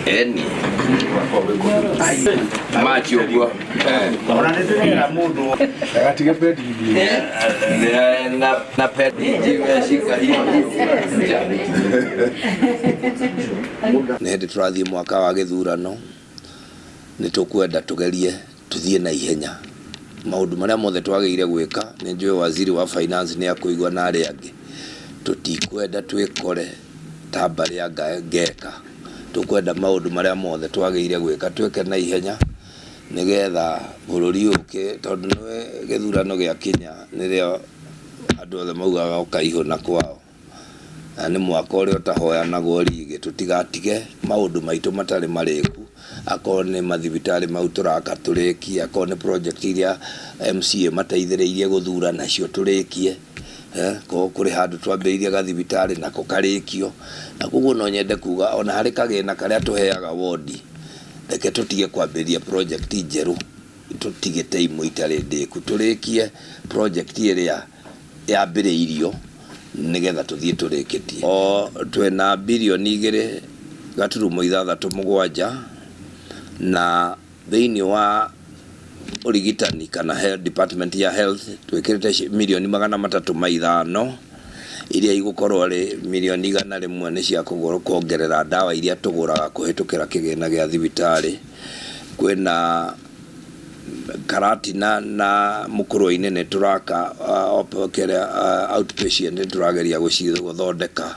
eni machi ogwo agatige pedi na pedi jimeshika hiyo nä hä ndä tå rathiä mwaka wa gä thurano nä tå kwenda tå gerie tå thiä na ihenya maå ndå marä a mothe twagä ire gwä ka nä njå waziri wa finance nä akå igua na arä angä tå tikwenda twä kore ta mbarä a ngeka tå kwenda maå ndå marä a mothe twagä ire gwä ka twä ke na ihenya nä getha bå rå ri å kä tondå nä gä thurano gä akinya nä rä o andå othe maugaga å kaihå na kwao nä mwaka å rä a å tahoyanagwo rigä tå tigatige maå ndå maitå matarä marä ku akorwo nä mathibitarä mau tå raka tå rä kie akorwo nä project iria MCA mateithä rä irie gå thura nacio tå rä kie ko kå rä handå twambä irie gathibitarä nako karä kio na koguo no nyende kuga ona harä kagä na karä a tå heaga wodi reke tå tige kwambä ria project njerå tå tigä te imwe itarä ndä ku tå rä kie project ä rä a yambä rä irio nä getha tå thiä tå rä kä tie o twena bilioni 2.67 na thĩinĩ wa ũrigitani kana health department ya health twĩkĩrĩte milioni 305 iria igũkorwo rĩ milioni 100 nĩ cia kuongerera ndawa iria tũgũraga kũhĩtũkĩra kĩgĩna gĩa thibitarĩ kwĩna karatina na mũkũrũ-inĩ nĩ tũraka outpatient nĩ tũrageria gũcithondeka